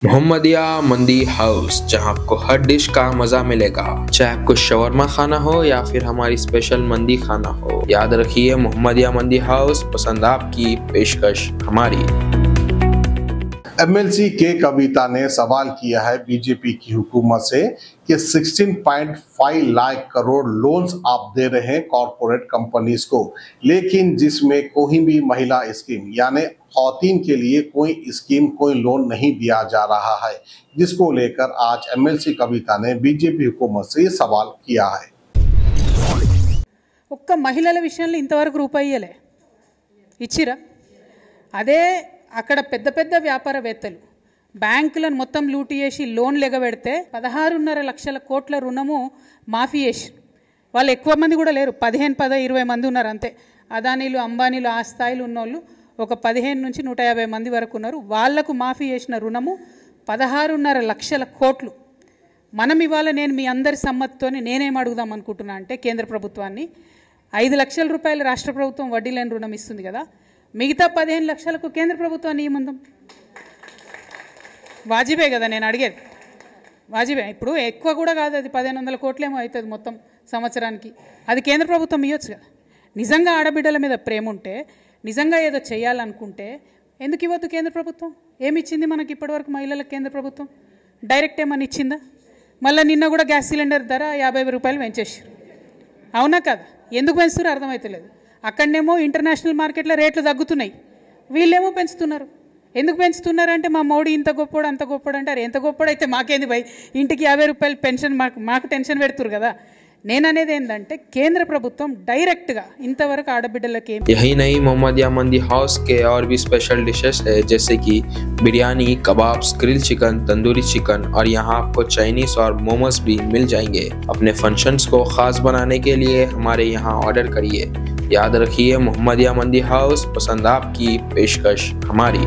मोहम्मदिया मंदी हाउस, जहां आपको हर डिश का मजा मिलेगा। चाहे आपको शवरमा खाना हो या फिर हमारी स्पेशल मंदी खाना हो, याद रखिए मोहम्मदिया मंदी हाउस, पसंद आपकी, पेशकश हमारी। एमएलसी के कविता ने सवाल किया है बीजेपी की हुकूमत से कि 16.5 लाख करोड़ लोन्स आप दे रहे हैं कॉरपोरेट कंपनीज को, लेकिन जिसमें कोई भी महिला स्कीम यानी खौतीन के लिए कोई स्कीम, कोई लोन नहीं दिया जा रहा है, जिसको लेकर आज एमएलसी कविता ने बीजेपी हुकूमत से ये सवाल किया है। ఒక్క మహిళల విషయంలో ఇంతవరకు రూపాయి ఇయ్యలే ఇచ్చిరా? అదే అక్కడ పెద్ద పెద్ద వ్యాపారవేత్తలు బ్యాంకులను మొత్తం లూటీ చేసి లోన్లు ఎగబెడితే 16.5 లక్షల కోట్ల రుణము మాఫీ చేసి, వాళ్ళు ఎక్కువ మంది కూడా లేరు, 15-20 మంది ఉన్నారు అంతే. అదానీలు, అంబానీలు, ఆ స్థాయిలో ఉన్నోళ్ళు ఒక 15 నుంచి 150 మంది వరకు ఉన్నారు. వాళ్లకు మాఫీ చేసిన రుణము 16.5 లక్షల కోట్లు. మనం ఇవాళ నేను మీ అందరి సమ్మతితోనే నేనేం అడుగుదాం అనుకుంటున్నా అంటే, కేంద్ర ప్రభుత్వాన్ని 5 లక్షల రూపాయలు రాష్ట్ర ప్రభుత్వం వడ్డీ లేని రుణం ఇస్తుంది కదా, మిగతా 15 లక్షలకు కేంద్ర ప్రభుత్వాన్ని ఇవ్వమందాం. వాజిబే కదా నేను అడిగేది, వాజిబే. ఇప్పుడు ఎక్కువ కూడా కాదు, అది 1500 కోట్లేమో అవుతుంది మొత్తం సంవత్సరానికి. అది కేంద్ర ప్రభుత్వం ఇవ్వచ్చు కదా. నిజంగా ఆడబిడ్డల మీద ప్రేమ ఉంటే, నిజంగా ఏదో చేయాలనుకుంటే ఎందుకు ఇవ్వద్దు కేంద్ర ప్రభుత్వం? ఏమి ఇచ్చింది మనకి ఇప్పటివరకు మహిళలకు కేంద్ర ప్రభుత్వం? డైరెక్ట్ ఏమని ఇచ్చిందా? మళ్ళీ నిన్న కూడా గ్యాస్ సిలిండర్ ధర 50 రూపాయలు పెంచేసారు, అవునా కదా? ఎందుకు పెంచుతారో అర్థమవుతలేదు. అక్కడనేమో ఇంటర్నేషనల్ మార్కెట్లో రేట్లు తగ్గుతున్నాయి, వీళ్ళేమో పెంచుతున్నారు. ఎందుకు పెంచుతున్నారంటే మా మోడీ ఇంత గొప్పోడు అంత గొప్పోడు అంటారు. ఎంత గొప్పోడైతే మాకేంది భయ్, ఇంటికి 50 రూపాయలు పెన్షన్ మాకు టెన్షన్ పెడుతురు కదా. నేను అనేది ఏంటంటే కేంద్ర ప్రభుత్వం డైరెక్ట్గా ఇంతవరకు ఆడబిడ్డలకి यही नहीं, मोहम्मदिया मंदी हाउस के और भी स्पेशल डिशेस है, जैसे कि biryani, kebabs, grill chicken, tandoori chicken और यहाँ आपको चाइनीज और मोमोज भी मिल जाएंगे। अपने फंक्शंस को खास बनाने के लिए हमारे यहाँ ऑर्डर करिए। याद रखिए मोहम्मदिया मंदी हाउस, पसंद आपकी, पेशकश हमारी।